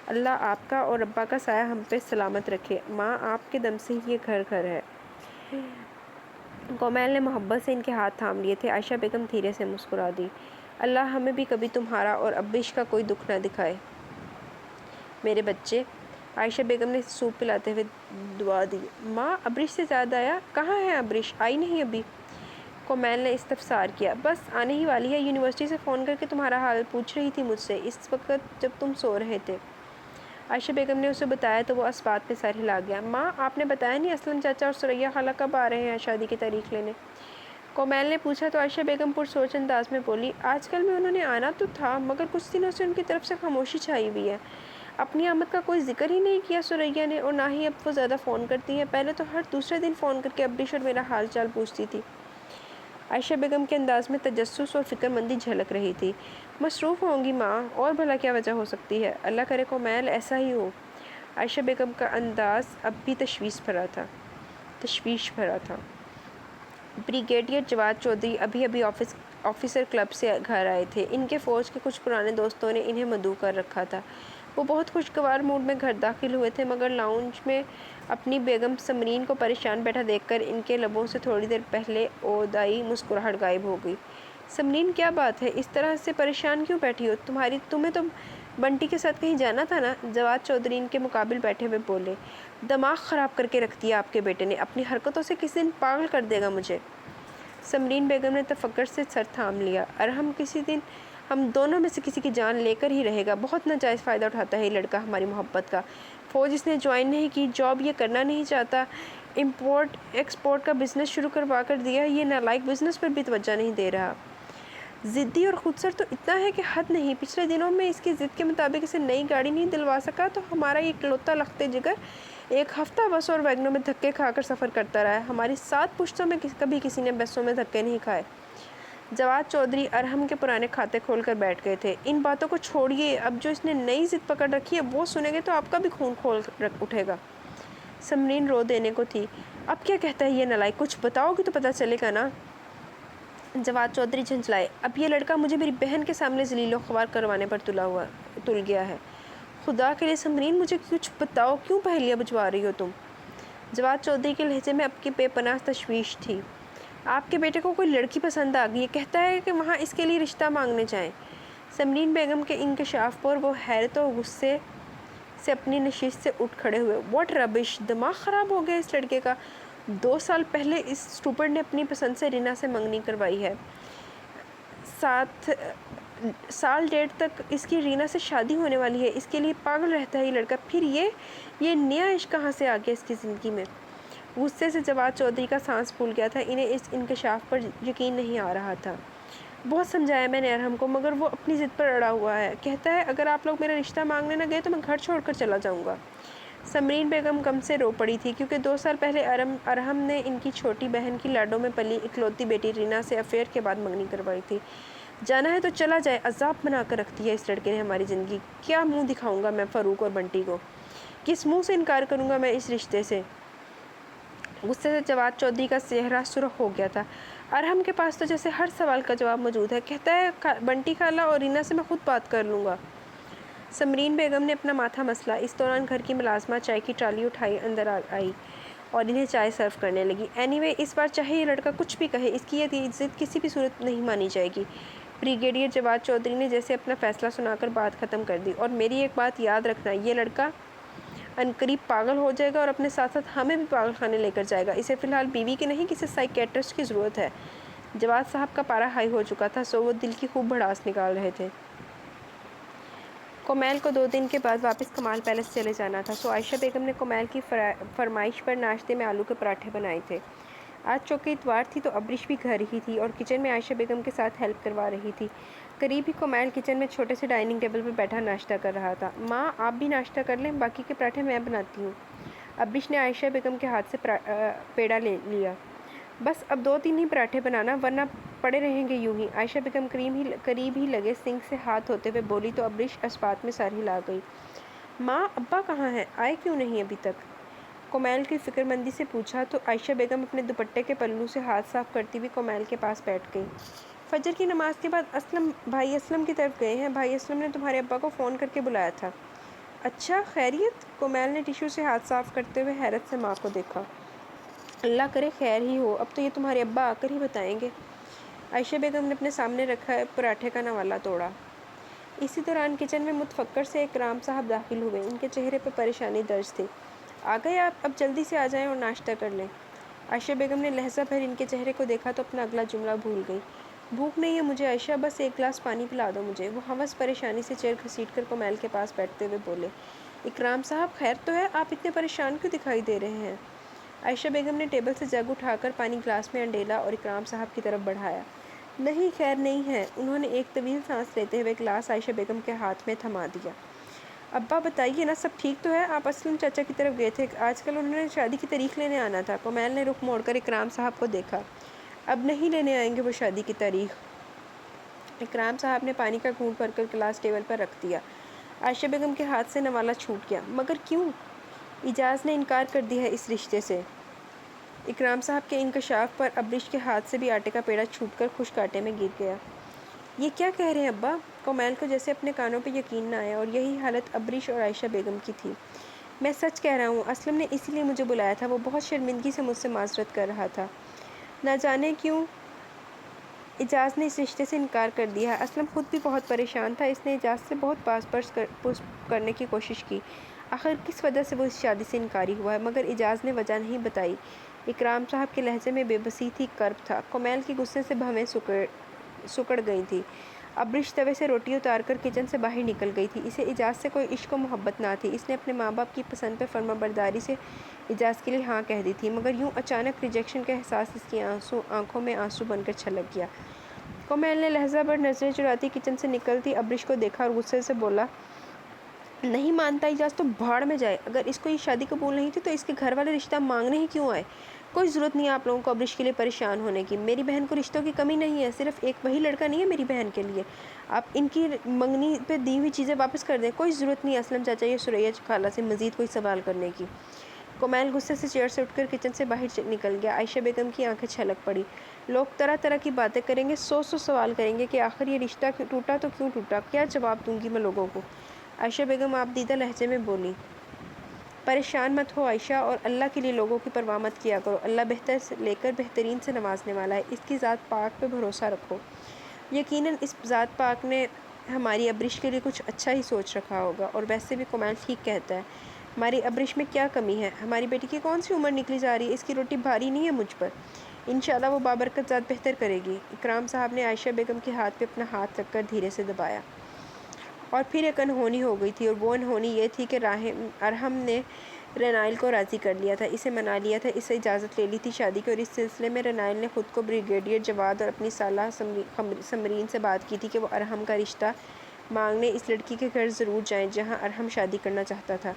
اللہ آپ کا اور ابا کا سایہ ہم پہ سلامت رکھے۔ ماں، آپ کے دم سے ہی یہ گھر ہے۔ کومیل نے محبت سے ان کے ہاتھ تھام لیے تھے۔ عائشہ بیگم دھیرے سے مسکرا دی۔ اللہ ہمیں بھی کبھی تمہارا اور ابریش کا کوئی دکھ نہ دکھائے میرے بچے۔ عائشہ بیگم نے سوپ پلاتے ہوئے دعا دی۔ ماں، ابریش سے زیادہ آیا؟ کہاں ہے ابریش؟ آئی نہیں ابھی؟ کومیل نے استفسار کیا۔ بس آنے ہی والی ہے، یونیورسٹی سے فون کر کے تمہارا حال پوچھ رہی تھی مجھ سے، اس وقت جب تم سو رہے تھے۔ عائشہ بیگم نے اسے بتایا تو وہ اسبات پہ سر ہلا گیا۔ ماں، آپ نے بتایا نہیں اسلم چاچا اور ثریا خالہ کب آ رہے ہیں شادی کی تاریخ لینے؟ کومیل نے پوچھا تو عائشہ بیگم پرسوچ انداز میں بولی، آج کل میں انہوں نے آنا تو تھا، مگر کچھ دنوں سے ان کی طرف سے خاموشی چھائی ہوئی ہے۔ اپنی آمد کا کوئی ذکر ہی نہیں کیا ثریا نے، اور نہ ہی اب وہ زیادہ فون کرتی ہیں۔ پہلے تو ہر دوسرے دن فون کر کے ابریش اور میرا حال چال پوچھتی تھی۔ عائشہ بیگم کے انداز میں تجسس اور فکر مندی جھلک رہی تھی۔ مصروف ہوں گی ماں، اور بھلا کیا وجہ ہو سکتی ہے؟ اللہ کرے کومیل ایسا ہی ہو۔ عائشہ بیگم کا انداز اب بھی تشویش بھرا تھا۔ بریگیڈیئر جواد چودھری ابھی آفیسر کلب سے گھر آئے تھے۔ ان کے فوج کے کچھ پرانے دوستوں نے انہیں مدعو کر رکھا تھا۔ وہ بہت خوشگوار موڈ میں گھر داخل ہوئے تھے، مگر لاؤنج میں اپنی بیگم سمرین کو پریشان بیٹھا دیکھ کر ان کے لبوں سے تھوڑی دیر پہلے اودائی مسکراہٹ غائب ہو گئی۔ سمرین، کیا بات ہے؟ اس طرح سے پریشان کیوں بیٹھی ہو؟ تمہیں تو بنٹی کے ساتھ کہیں جانا تھا نا؟ جواد چودھری ان کے مقابل بیٹھے ہوئے بولے۔ دماغ خراب کر کے رکھ دیا آپ کے بیٹے نے، اپنی حرکتوں سے کسی دن پاگل کر دے گا مجھے۔ سمرین بیگم نے تفکر سے سر تھام لیا۔ ارحم کسی دن ہم دونوں میں سے کسی کی جان لے کر ہی رہے گا۔ بہت ناجائز فائدہ اٹھاتا ہے یہ لڑکا ہماری محبت کا۔ فوج اس نے جوائن نہیں کی، جاب یہ کرنا نہیں چاہتا، امپورٹ ایکسپورٹ کا بزنس شروع کروا کر دیا، یہ نالائق بزنس پر بھی توجہ نہیں دے رہا۔ ضدی اور خودسر تو اتنا ہے کہ حد نہیں۔ پچھلے دنوں میں اس کی ضد کے مطابق اسے نئی گاڑی نہیں دلوا سکا تو ہمارا یہ اکلوتا لخت جگر ایک ہفتہ بسوں اور ویگنوں میں دھکے کھا کر سفر کرتا رہا ہے۔ ہماری 7 پشتوں میں کبھی کسی نے بسوں میں دھکے نہیں کھائے۔ جواد چودھری ارحم کے پرانے کھاتے کھول کر بیٹھ گئے تھے۔ ان باتوں کو چھوڑیے، اب جو اس نے نئی ضد پکڑ رکھی ہے وہ سنیں گے تو آپ کا بھی خون کھول اٹھے گا۔ سمرین رو دینے کو تھی۔ اب کیا کہتا ہے یہ نالائق؟ کچھ بتاؤ گی تو پتہ چلے گا نا۔ جواد چودھری جھنجھلائے۔ اب یہ لڑکا مجھے میری بہن کے سامنے ذلیل و خوار کروانے پر تل گیا ہے۔ خدا کے لیے سمرین مجھے کچھ بتاؤ، کیوں پہیلیاں بجھوا رہی ہو تم؟ جواد چودھری کے لہجے میں اب کی بے پناہ تشویش تھی۔ آپ کے بیٹے کو کوئی لڑکی پسند آ گئی ہے، کہتا ہے کہ وہاں اس کے لیے رشتہ مانگنے جائیں۔ سمرین بیگم کے انکشاف پر وہ حیرت و غصے سے اپنی نشست سے اٹھ کھڑے ہوئے۔ واٹ ربش! دماغ خراب ہو گیا اس لڑکے کا۔ 2 سال پہلے اس اسٹوپڈ نے اپنی پسند سے رینا سے منگنی کروائی ہے۔ 7 سال ڈیڑھ تک اس کی رینا سے شادی ہونے والی ہے۔ اس کے لیے پاگل رہتا ہے یہ لڑکا، پھر یہ نیا عشق کہاں سے آ گیا اس کی زندگی میں؟ غصے سے جواد چودھری کا سانس پھول گیا تھا۔ انہیں اس انکشاف پر یقین نہیں آ رہا تھا۔ بہت سمجھایا میں نے ارحم کو، مگر وہ اپنی ضد پر اڑا ہوا ہے۔ کہتا ہے اگر آپ لوگ میرا رشتہ مانگنے نہ گئے تو میں گھر چھوڑ کر چلا جاؤں گا۔ سمرین بیگم غم سے رو پڑی تھی، کیونکہ 2 سال پہلے ارحم نے ان کی چھوٹی بہن کی لاڈوں میں پلی اکلوتی بیٹی رینا سے افیئر کے بعد منگنی کروائی تھی۔ جانا ہے تو چلا جائے، عذاب بنا کر رکھ دیا اس لڑکے نے ہماری زندگی۔ کیا منہ دکھاؤں گا میں فاروق اور بنٹی کو؟ کس منہ سے انکار کروں گا میں اس رشتے سے؟ غصے سے جواد چودھری کا چہرہ سرخ ہو گیا تھا۔ ارحم کے پاس تو جیسے ہر سوال کا جواب موجود ہے، کہتا ہے بنٹی خالہ اور رینا سے میں خود بات کر لوں گا۔ سمرین بیگم نے اپنا ماتھا مسلا۔ اس دوران گھر کی ملازمہ چائے کی ٹرالی اٹھائی اندر آئی اور انہیں چائے سرو کرنے لگی۔ اینی وے اس بار چاہے یہ لڑکا کچھ بھی کہے، اس کی یہ ضد کسی بھی صورت نہیں مانی جائے گی۔ بریگیڈیئر جواد چودھری نے جیسے اپنا فیصلہ سنا کر بات ختم کر دی۔ اور میری ایک بات یاد رکھنا، یہ لڑکا عنقریب پاگل ہو جائے گا اور اپنے ساتھ ساتھ ہمیں بھی پاگل خانے لے کر جائے گا۔ اسے فی الحال بیوی کی نہیں، کسی سائیکیٹرسٹ کی ضرورت ہے۔ جواد صاحب کا پارا ہائی ہو چکا تھا، سو وہ دل کی خوب بھڑاس نکال رہے تھے۔ کومیل کو 2 دن کے بعد واپس کمال پیلس چلے جانا تھا، سو عائشہ بیگم نے کومیل کی فرمائش پر ناشتے میں آلو کے پراٹھے بنائے تھے۔ آج چونکہ اتوار تھی تو ابریش بھی گھر ہی تھی اور کچن میں عائشہ بیگم کے ساتھ ہیلپ کروا رہی تھی۔ قریب ہی کومیل کچن میں چھوٹے سے ڈائننگ ٹیبل پر بیٹھا ناشتہ کر رہا تھا۔ ماں آپ بھی ناشتہ کر لیں، باقی کے پراٹھے میں بناتی ہوں۔ ابریش نے عائشہ بیگم کے ہاتھ سے پیڑا لے لیا۔ بس اب 2-3 ہی پراٹھے بنانا، ورنہ پڑے رہیں گے یوں ہی۔ عائشہ بیگم قریب ہی لگے سنک سے ہاتھ دھوتے ہوئے بولی تو ابریش اسپات میں سر ہلا گئی۔ ماں ابا کہاں ہیں؟ آئے کیوں نہیں ابھی تک؟ کومیل کی فکر مندی سے پوچھا تو عائشہ بیگم اپنے دوپٹے کے پلو سے ہاتھ صاف کرتی ہوئی کومیل کے پاس بیٹھ گئی۔ فجر کی نماز کے بعد بھائی اسلم کی طرف گئے ہیں، بھائی اسلم نے تمہارے ابا کو فون کر کے بلایا تھا۔ اچھا، خیریت؟ کومیل نے ٹیشو سے ہاتھ صاف کرتے ہوئے حیرت سے ماں کو دیکھا۔ اللہ کرے خیر ہی ہو، اب تو یہ تمہارے ابا آ کر ہی بتائیں گے۔ عائشہ بیگم نے اپنے سامنے رکھا پراٹھے کا نوالا توڑا۔ اسی دوران کچن میں متفکر سے اکرام صاحب داخل ہوئے۔ ان کے چہرے پر پریشانی درج تھی۔ آ گئے آپ؟ اب جلدی سے آ جائیں اور ناشتہ کر لیں۔ عائشہ بیگم نے لہجہ بھر ان کے چہرے کو دیکھا تو اپنا اگلا جملہ بھول گئی۔ بھوک نہیں ہے مجھے عائشہ، بس ایک گلاس پانی پلا دو مجھے۔ وہ ہوس پریشانی سے چیئر گھسیٹ کر کومیل کے پاس بیٹھتے ہوئے بولے۔ اکرام صاحب خیر تو ہے؟ آپ اتنے پریشان کیوں دکھائی دے رہے ہیں؟ عائشہ بیگم نے ٹیبل سے جگ اٹھا کر پانی گلاس میں انڈیلا اور اکرام صاحب کی طرف بڑھایا۔ نہیں خیر نہیں ہے۔ انہوں نے ایک طویل سانس لیتے ہوئے گلاس عائشہ بیگم کے ہاتھ میں تھما دیا۔ ابا بتائیے نا، سب ٹھیک تو ہے؟ آپ اسلم چاچا کی طرف گئے تھے، آج کل انہوں نے شادی کی تاریخ لینے آنا تھا۔ کومیل نے رخ موڑ کر اکرام صاحب کو دیکھا۔ اب نہیں لینے آئیں گے وہ شادی کی تاریخ۔ اکرام صاحب نے پانی کا گھونٹ بھر کر گلاس ٹیبل پر رکھ دیا۔ عائشہ بیگم کے ہاتھ سے نوالا چھوٹ گیا۔ مگر کیوں؟ اجاز نے انکار کر دیا ہے اس رشتے سے۔ اکرام صاحب کے انکشاف پر ابریش کے ہاتھ سے بھی آٹے کا پیڑا چھوٹ کر خشک آٹے میں گر گیا۔ یہ کیا کہہ رہے ہیں ابا؟ کومیل کو جیسے اپنے کانوں پہ یقین نہ آیا، اور یہی حالت ابریش اور عائشہ بیگم کی تھی۔ میں سچ کہہ رہا ہوں، اسلم نے اسی لیے مجھے بلایا تھا، وہ بہت شرمندگی سے مجھ سے معذرت کر رہا تھا۔ نہ جانے کیوں اجاز نے اس رشتے سے انکار کر دیا ہے۔ اسلم خود بھی بہت پریشان تھا، اس نے اجاز سے بہت پاس پرس کرنے کی کوشش کی۔ آخر کس وجہ سے وہ اس شادی سے انکاری ہوا ہے، مگر اجاز نے وجہ نہیں بتائی۔ اکرام صاحب کے لہجے میں بے بسی تھی، کرب تھا۔ کومیل کی غصے سے بھویں سکڑ گئی تھی۔ ابریش توے سے روٹی اتار کر کچن سے باہر نکل گئی تھی۔ اسے اجاز سے کوئی عشق و محبت نہ تھی، اس نے اپنے ماں باپ کی پسند پہ فرما برداری سے اجاز کے لیے ہاں کہہ دی تھی، مگر یوں اچانک ریجیکشن کا احساس اس کی آنکھوں میں آنسو بن کر چھلک گیا۔ کومیل نے لہجہ بھر نظریں چراتی کچن سے نکلتی ابریش کو دیکھا اور غصے سے بولا، نہیں مانتا اجاز تو بھاڑ میں جائے۔ اگر اس کو یہ شادی قبول نہیں تھی تو اس کے گھر والے رشتہ مانگنے ہی کیوں آئے؟ کوئی ضرورت نہیں آپ لوگوں کو ابریش کے لیے پریشان ہونے کی۔ میری بہن کو رشتوں کی کمی نہیں ہے، صرف ایک وہی لڑکا نہیں ہے میری بہن کے لیے۔ آپ ان کی منگنی پہ دی ہوئی چیزیں واپس کر دیں۔ کوئی ضرورت نہیں اسلم چاچا یا سریا خالہ سے مزید کوئی سوال کرنے کی۔ کومیل غصے سے چیئر سے اٹھ کر کچن سے باہر نکل گیا۔ عائشہ بیگم کی آنکھیں چھلک پڑی۔ لوگ طرح طرح کی باتیں کریں گے، 100 سوال کریں گے کہ آخر یہ رشتہ ٹوٹا تو کیوں ٹوٹا، کیا جواب دوں گی میں لوگوں کو؟ عائشہ بیگم آپ دیدہ لہجے میں بولی۔ پریشان مت ہو عائشہ، اور اللہ کے لیے لوگوں کی پرواہ مت کیا کرو۔ اللہ بہتر سے لے کر بہترین سے نوازنے والا ہے، اس کی ذات پاک پہ بھروسہ رکھو۔ یقیناً اس ذات پاک نے ہماری ابریش کے لیے کچھ اچھا ہی سوچ رکھا ہوگا، اور ویسے بھی کومیل ٹھیک کہتا ہے، ہماری ابریش میں کیا کمی ہے؟ ہماری بیٹی کی کون سی عمر نکلی جا رہی ہے، اس کی روٹی بھاری نہیں ہے مجھ پر۔ انشاءاللہ وہ بابرکت ذات بہتر کرے گی۔ اکرام صاحب نے عائشہ بیگم کے ہاتھ پہ اپنا ہاتھ رکھ کر دھیرے سے دبایا۔ اور پھر ایک انہونی ہو گئی تھی، اور وہ انہونی یہ تھی کہ ارحم نے رینائل کو راضی کر لیا تھا، اسے منا لیا تھا، اس سے اجازت لے لی تھی شادی کی، اور اس سلسلے میں رینائل نے خود کو بریگیڈیئر جواد اور اپنی سالہ سمرین سے بات کی تھی کہ وہ ارحم کا رشتہ مانگنے اس لڑکی کے گھر ضرور جائیں جہاں ارحم شادی کرنا چاہتا تھا۔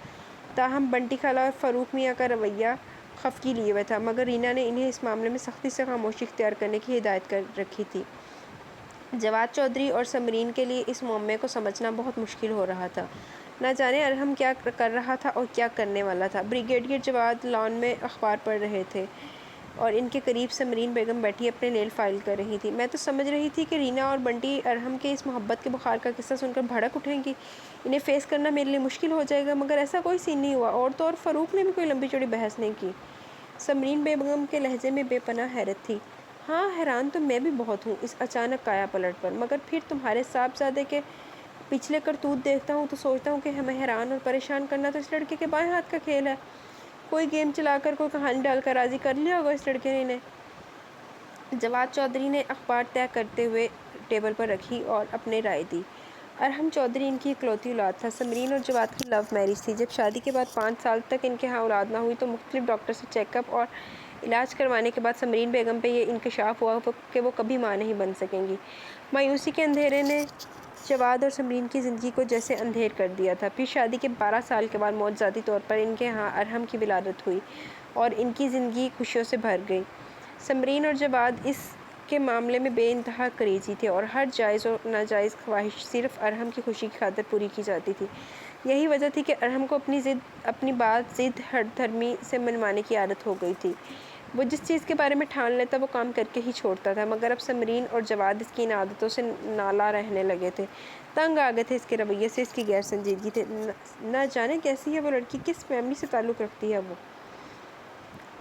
تاہم بنٹی خالہ اور فاروق میاں کا رویہ خفگی لیے ہوئے تھا، مگر رینا نے انہیں اس معاملے میں سختی سے خاموشی اختیار کرنے کی ہدایت کر رکھی تھی۔ جواد چودھری اور سمرین کے لیے اس معاملے کو سمجھنا بہت مشکل ہو رہا تھا۔ نہ جانے ارحم کیا کر رہا تھا اور کیا کرنے والا تھا۔ بریگیڈیئر جواد لان میں اخبار پڑھ رہے تھے۔ اور ان کے قریب سمرین بیگم بیٹھی اپنے نیل فائل کر رہی تھی۔ میں تو سمجھ رہی تھی کہ رینا اور بنٹی ارحم کے اس محبت کے بخار کا قصہ سن کر بھڑک اٹھیں گی، انہیں فیس کرنا میرے لیے مشکل ہو جائے گا، مگر ایسا کوئی سین نہیں ہوا۔ اور تو اور فاروق نے بھی کوئی لمبی چوڑی بحث نہیں کی۔ سمرین بیگم کے لہجے میں بے پناہ حیرت تھی۔ ہاں، حیران تو میں بھی بہت ہوں اس اچانک کایا پلٹ پر، مگر پھر تمہارے صاحبزادے کے پچھلے کرتوت دیکھتا ہوں تو سوچتا ہوں کہ ہمیں حیران اور پریشان کرنا تو اس لڑکے کے بائیں ہاتھ کا کھیل ہے۔ کوئی گیم چلا کر، کوئی کہانی ڈال کر راضی کر لیا ہوگا اس لڑکے نے انہیں۔ جواد چودھری نے اخبار طے کرتے ہوئے ٹیبل پر رکھی اور اپنی رائے دی۔ ارحم چودھری ان کی اکلوتی اولاد تھا۔ سمرین اور جواد کی لو میرج تھی۔ جب شادی کے بعد 5 سال تک ان کے ہاں اولاد نہ ہوئی تو مختلف ڈاکٹر سے چیک اپ اور علاج کروانے کے بعد سمرین بیگم پہ یہ انکشاف ہوا کہ وہ کبھی ماں نہیں بن سکیں گی۔ مایوسی کے اندھیرے نے جواد اور سمرین کی زندگی کو جیسے اندھیر کر دیا تھا۔ پھر شادی کے 12 سال کے بعد معجزاتی طور پر ان کے ہاں ارحم کی ولادت ہوئی اور ان کی زندگی خوشیوں سے بھر گئی۔ سمرین اور جواد اس کے معاملے میں بے انتہا کریزی تھے اور ہر جائز اور ناجائز خواہش صرف ارحم کی خوشی کی خاطر پوری کی جاتی تھی۔ یہی وجہ تھی کہ ارحم کو اپنی بات ضد ہٹ دھرمی سے منوانے کی عادت ہو گئی تھی۔ وہ جس چیز کے بارے میں ٹھان لیتا وہ کام کر کے ہی چھوڑتا تھا، مگر اب سمرین اور جواد اس کی ان عادتوں سے نالا رہنے لگے تھے، تنگ آ گئے تھے اس کے رویے سے، اس کی غیر سنجیدگی سے۔ نہ جانے کیسی ہے وہ لڑکی، کس فیملی سے تعلق رکھتی ہے وہ۔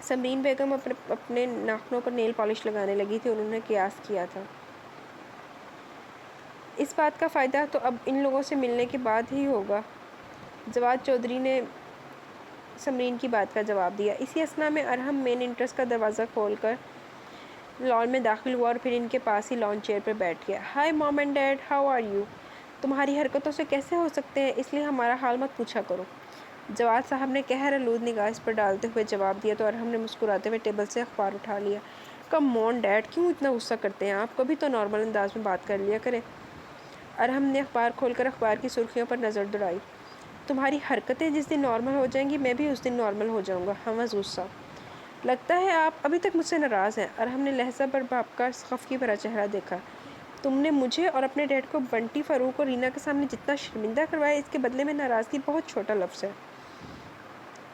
سمرین بیگم اپنے ناخنوں پر نیل پالش لگانے لگی تھی۔ انہوں نے قیاس کیا تھا، اس بات کا فائدہ تو اب ان لوگوں سے ملنے کے بعد ہی ہوگا۔ جواد چودھری نے سمرین کی بات کا جواب دیا۔ اسی اثنا میں ارحم مین انٹرسٹ کا دروازہ کھول کر لان میں داخل ہوا اور پھر ان کے پاس ہی لان چیئر پر بیٹھ گیا۔ Hi mom and dad, how are you? تمہاری حرکتوں سے کیسے ہو سکتے ہیں، اس لیے ہمارا حال مت پوچھا کرو۔ جواد صاحب نے قہر آلود نگاہ اس پر ڈالتے ہوئے جواب دیا تو ارحم نے مسکراتے ہوئے ٹیبل سے اخبار اٹھا لیا۔ کم آن ڈیڈ، کیوں اتنا غصہ کرتے ہیں آپ؟ کبھی تو نارمل انداز میں بات کر لیا کریں۔ ارحم نے اخبار کھول کر اخبار کی سرخیوں پر نظر دوڑائی۔ تمہاری حرکتیں جس دن نارمل ہو جائیں گی میں بھی اس دن نارمل ہو جاؤں گا۔ حمز غصہ، لگتا ہے آپ ابھی تک مجھ سے ناراض ہیں۔ ارحم نے لہجہ پر باپ کا خفگی بھرا چہرہ دیکھا۔ تم نے مجھے اور اپنے ڈیڈ کو بنٹی، فاروق اور رینا کے سامنے جتنا شرمندہ کروایا، اس کے بدلے میں ناراضگی بہت چھوٹا لفظ ہے۔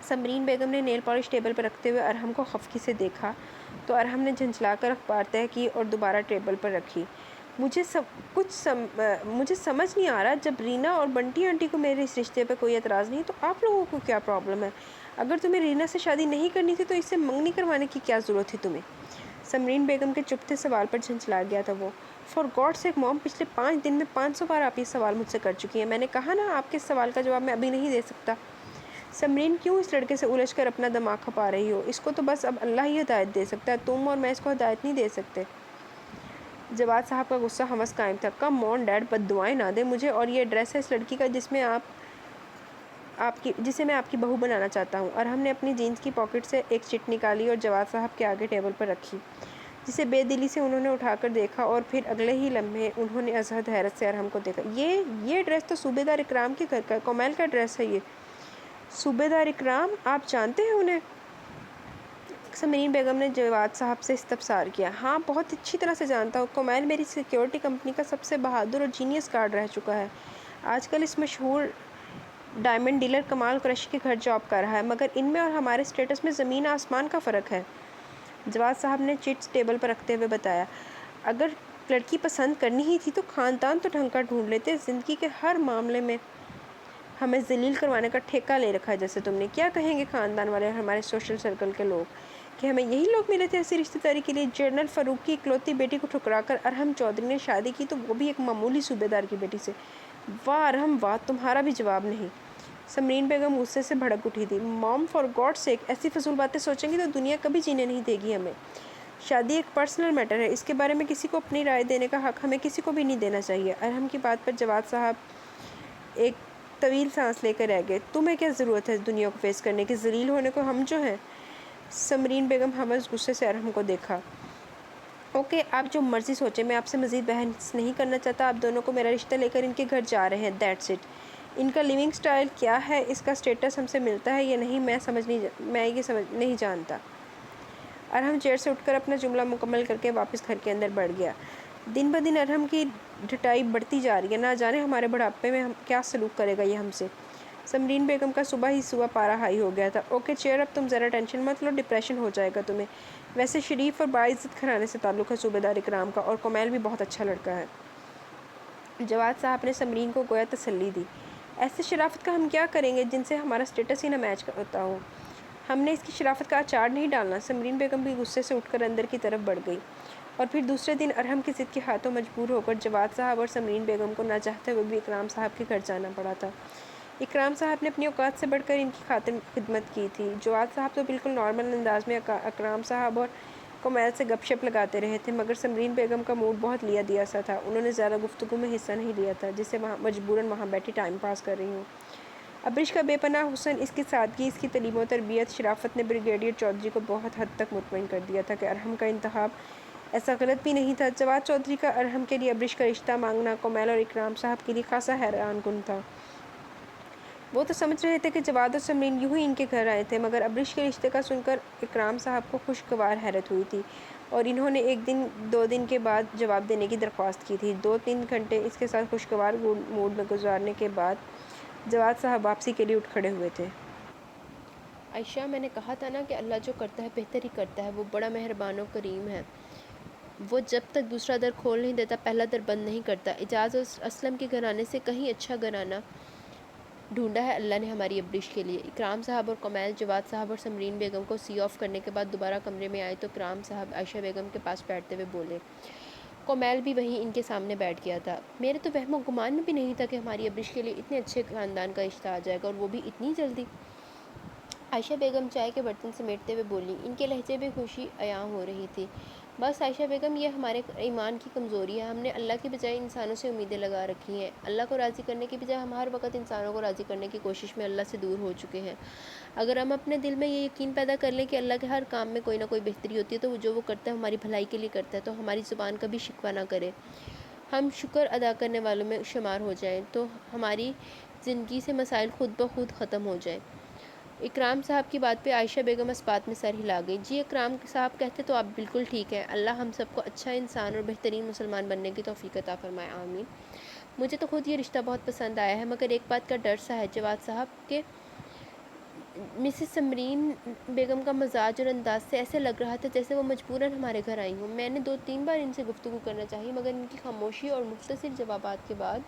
سمرین بیگم نے نیل پالش ٹیبل پر رکھتے ہوئے ارحم کو خفگی سے دیکھا تو ارحم نے جھنجھلا کر اخبار طے کی اور دوبارہ ٹیبل پر رکھی۔ مجھے سمجھ نہیں آ رہا، جب رینا اور بنٹی آنٹی کو میرے اس رشتے پہ کوئی اعتراض نہیں تو آپ لوگوں کو کیا پرابلم ہے؟ اگر تمہیں رینا سے شادی نہیں کرنی تھی تو اس سے منگنی کروانے کی کیا ضرورت تھی تمہیں؟ سمرین بیگم کے چپتے سوال پر جھنجھلا گیا تھا وہ۔ فار گاڈ سیک مام، پچھلے 5 دن میں 500 بار آپ یہ سوال مجھ سے کر چکی ہیں۔ میں نے کہا نا، آپ کے اس سوال کا جواب میں ابھی نہیں دے سکتا۔ سمرین، کیوں اس لڑکے سے الجھ کر اپنا دماغ کھپا رہی ہو؟ اس کو تو بس اب اللہ ہی ہدایت دے سکتا ہے، تم اور میں اس کو ہدایت نہیں دے سکتے۔ جواد صاحب کا غصہ حمس قائم تھا۔ کم آن ڈیڈ، بد دعائیں نہ دیں مجھے، اور یہ ایڈریس ہے اس لڑکی کا جسے میں آپ کی بہو بنانا چاہتا ہوں۔ ارحم نے اپنی جینز کی پاکٹ سے ایک چٹ نکالی اور جواد صاحب کے آگے ٹیبل پر رکھی، جسے بے دلی سے انہوں نے اٹھا کر دیکھا اور پھر اگلے ہی لمحے انہوں نے ازحد حیرت سے ارحم کو دیکھا۔ یہ ایڈریس تو صوبے دار اکرام کے گھر کا ہے، کومیل کا ایڈریس ہے یہ۔ صوبے دار اکرام، آپ جانتے ہیں انہیں؟ سمرین بیگم نے جواد صاحب سے استفسار کیا۔ ہاں، بہت اچھی طرح سے جانتا ہوں، کومیل میری سیکیورٹی کمپنی کا سب سے بہادر اور جینیس گارڈ رہ چکا ہے۔ آج کل اس مشہور ڈائمنڈ ڈیلر کمال قریشی کے گھر جاب کر رہا ہے، مگر ان میں اور ہمارے اسٹیٹس میں زمین آسمان کا فرق ہے۔ جواد صاحب نے چٹس ٹیبل پر رکھتے ہوئے بتایا۔ اگر لڑکی پسند کرنی ہی تھی تو خاندان تو ڈھنگ کا ڈھونڈ لیتے، زندگی کے ہر معاملے میں ہمیں ذلیل کروانے کا ٹھیکہ لے رکھا ہے جیسے تم نے۔ کیا کہیں گے خاندان والے اور ہمارے سوشل سرکل کے لوگ کہ ہمیں یہی لوگ ملے تھے ایسی رشتہ داری کے لیے؟ جنرل فاروق کی اکلوتی بیٹی کو ٹھکرا کر ارحم چودھری نے شادی کی، تو وہ بھی ایک معمولی صوبے دار کی بیٹی سے۔ واہ ارحم واہ، تمہارا بھی جواب نہیں۔ سمرین بیگم غصے سے بھڑک اٹھی تھی۔ مام، فار گاڈ سیک، ایسی فضول باتیں سوچیں گی تو دنیا کبھی جینے نہیں دے گی ہمیں۔ شادی ایک پرسنل میٹر ہے، اس کے بارے میں کسی کو اپنی رائے دینے کا حق ہمیں کسی کو بھی نہیں دینا چاہیے۔ ارحم کی بات پر جواد صاحب ایک طویل سانس لے کر رہ گئے۔ تمہیں کیا ضرورت ہے اس دنیا کو فیس کرنے کی، ذلیل ہونے کو ہم جو ہیں۔ سمرین بیگم حمز غصے سے ارحم کو دیکھا۔ اوکے، آپ جو مرضی سوچیں، میں آپ سے مزید بحث نہیں کرنا چاہتا۔ آپ دونوں کو میرا رشتہ لے کر ان کے گھر جا رہے ہیں، دیٹس اٹ۔ ان کا لیونگ سٹائل کیا ہے، اس کا سٹیٹس ہم سے ملتا ہے یا نہیں، میں یہ نہیں جانتا۔ ارحم چیئر سے اٹھ کر اپنا جملہ مکمل کر کے واپس گھر کے اندر بڑھ گیا۔ دن بدن ارحم کی ڈھٹائی بڑھتی جا رہی ہے، نہ جانے ہمارے بڑھاپے میں کیا سلوک کرے گا یہ ہم سے۔ سمرین بیگم کا صبح ہی پارا ہائی ہو گیا تھا۔ اوکے چیئر، اب تم ذرا ٹینشن مت لو، ڈپریشن ہو جائے گا تمہیں۔ ویسے شریف اور باعزت گھرانے سے تعلق ہے صوبیدار اکرام کا، اور کمیل بھی بہت اچھا لڑکا ہے۔ جواد صاحب نے سمرین کو گویا تسلی دی۔ ایسے شرافت کا ہم کیا کریں گے جن سے ہمارا سٹیٹس ہی نہ میچ ہوتا ہو؟ ہم نے اس کی شرافت کا اچار نہیں ڈالنا۔ سمرین بیگم بھی غصے سے اٹھ کر اندر کی طرف بڑھ گئی، اور پھر دوسرے دن ارحم کی ضد کے ہاتھوں مجبور ہو کر جواد صاحب اور سمرین بیگم کو نہ چاہتے ہوئے بھی اکرام صاحب کے گھر جانا پڑا تھا۔ اکرام صاحب نے اپنی اوقات سے بڑھ کر ان کی خاطر خدمت کی تھی۔ جواد صاحب تو بالکل نارمل انداز میں اکرام صاحب اور کمیل سے گپ شپ لگاتے رہے تھے، مگر سمرین بیگم کا موڈ بہت لیا دیا سا تھا۔ انہوں نے زیادہ گفتگو میں حصہ نہیں لیا تھا، جس سے مجبوراً وہاں بیٹھی ٹائم پاس کر رہی ہوں۔ ابریش کا بے پناہ حسن، اس کی سادگی، اس کی تعلیم و تربیت، شرافت نے بریگیڈیئر چودھری کو بہت حد تک مطمئن کر دیا تھا کہ ارحم کا انتخاب ایسا غلط بھی نہیں تھا۔ جواد چودھری کا ارحم کے لیے ابریش کا رشتہ مانگنا کمیل اور اکرام صاحب کے لیے خاصا حیران کن تھا۔ وہ تو سمجھ رہے تھے کہ جواد اور سمرین یوں ہی ان کے گھر آئے تھے، مگر ابریش کے رشتے کا سن کر اکرام صاحب کو خوشگوار حیرت ہوئی تھی، اور انہوں نے ایک دن 2 دن کے بعد جواب دینے کی درخواست کی تھی۔ 2-3 گھنٹے اس کے ساتھ خوشگوار موڈ میں گزارنے کے بعد جواد صاحب واپسی کے لیے اٹھ کھڑے ہوئے تھے۔ عائشہ، میں نے کہا تھا نا کہ اللہ جو کرتا ہے بہتر ہی کرتا ہے۔ وہ بڑا مہربان و کریم ہے۔ وہ جب تک دوسرا در کھول نہیں دیتا پہلا در بند نہیں کرتا۔ اعجاز اور اسلم کے گھرانے سے کہیں اچھا گھرانہ ڈھونڈا ہے اللہ نے ہماری ابریش کے لیے۔ اکرام صاحب اور کمیل جواد صاحب اور سمرین بیگم کو سی آف کرنے کے بعد دوبارہ کمرے میں آئے تو اکرام صاحب عائشہ بیگم کے پاس بیٹھتے ہوئے بولے۔ کمیل بھی وہیں ان کے سامنے بیٹھ گیا تھا۔ میرے تو وہم و گمان میں بھی نہیں تھا کہ ہماری ابریش کے لیے اتنے اچھے خاندان کا رشتہ آ جائے گا، اور وہ بھی اتنی جلدی۔ عائشہ بیگم چائے کے برتن سمیٹتے ہوئے بولی۔ ان کے لہجے میں خوشی عیاں ہو رہی تھی۔ بس عائشہ بیگم، یہ ہمارے ایمان کی کمزوری ہے۔ ہم نے اللہ کی بجائے انسانوں سے امیدیں لگا رکھی ہیں۔ اللہ کو راضی کرنے کی بجائے ہم ہر وقت انسانوں کو راضی کرنے کی کوشش میں اللہ سے دور ہو چکے ہیں۔ اگر ہم اپنے دل میں یہ یقین پیدا کر لیں کہ اللہ کے ہر کام میں کوئی نہ کوئی بہتری ہوتی ہے، تو جو وہ کرتا ہے ہماری بھلائی کے لیے کرتا ہے، تو ہماری زبان کبھی شکوہ نہ کرے، ہم شکر ادا کرنے والوں میں شمار ہو جائیں، تو ہماری زندگی سے مسائل خود بخود ختم ہو جائیں۔ اکرام صاحب کی بات پہ عائشہ بیگم اس بات میں سر ہلا گئی۔ جی اکرام صاحب کہتے تو آپ بالکل ٹھیک ہیں۔ اللہ ہم سب کو اچھا انسان اور بہترین مسلمان بننے کی توفیق عطا فرمائے، آمین۔ مجھے تو خود یہ رشتہ بہت پسند آیا ہے، مگر ایک بات کا ڈر سا ہے جواد صاحب کہ مسز سمرین بیگم کا مزاج اور انداز سے ایسے لگ رہا تھا جیسے وہ مجبوراً ہمارے گھر آئی ہوں۔ میں نے 2-3 بار ان سے گفتگو کرنا چاہی، مگر ان کی خاموشی اور مختصر جوابات کے بعد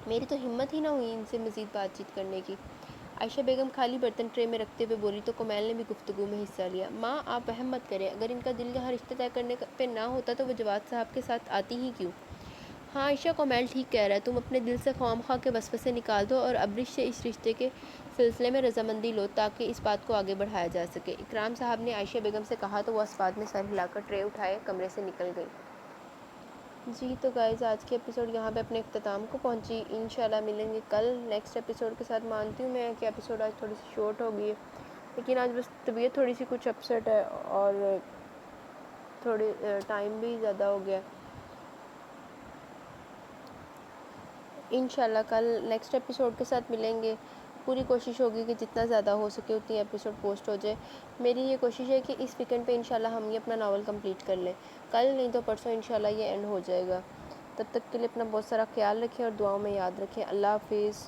میری تو ہمت ہی نہ ہوئی ان سے مزید بات چیت کرنے کی۔ عائشہ بیگم خالی برتن ٹرے میں رکھتے ہوئے بولی تو کمیل نے بھی گفتگو میں حصہ لیا۔ ماں، آپ وہم مت کریں، اگر ان کا دل یہاں رشتہ طے کرنے پہ نہ ہوتا تو وہ جواد صاحب کے ساتھ آتی ہی کیوں؟ ہاں عائشہ، کمیل ٹھیک کہہ رہا ہے، تم اپنے دل سے خواہ کے وسوسے نکال دو اور ابریش سے اس رشتے کے سلسلے میں رضامندی لو تاکہ اس بات کو آگے بڑھایا جا سکے، اکرام صاحب نے عائشہ بیگم سے کہا تو وہ اس بات میں سر ہلا کر ٹرے اٹھائے کمرے سے نکل گئی۔ جی تو گائز، آج کی ایپیسوڈ یہاں پہ اپنے اختتام کو پہنچی۔ انشاءاللہ ملیں گے کل نیکسٹ ایپیسوڈ کے ساتھ۔ مانتی ہوں میں کہ ایپیسوڈ آج تھوڑی سی شارٹ ہو گئی ہے، لیکن آج بس طبیعت تھوڑی سی کچھ اپسیٹ ہے اور تھوڑی ٹائم بھی زیادہ ہو گیا۔ انشاءاللہ کل نیکسٹ ایپیسوڈ کے ساتھ ملیں گے۔ پوری کوشش ہوگی کہ جتنا زیادہ ہو سکے اتنی ایپیسوڈ پوسٹ ہو جائے۔ میری یہ کوشش ہے کہ اس ویکنڈ پہ انشاءاللہ ہم یہ اپنا ناول کمپلیٹ کر لیں، کل نہیں تو پرسوں انشاءاللہ یہ اینڈ ہو جائے گا۔ تب تک کے لیے اپنا بہت سارا خیال رکھیں اور دعاؤں میں یاد رکھیں۔ اللہ حافظ۔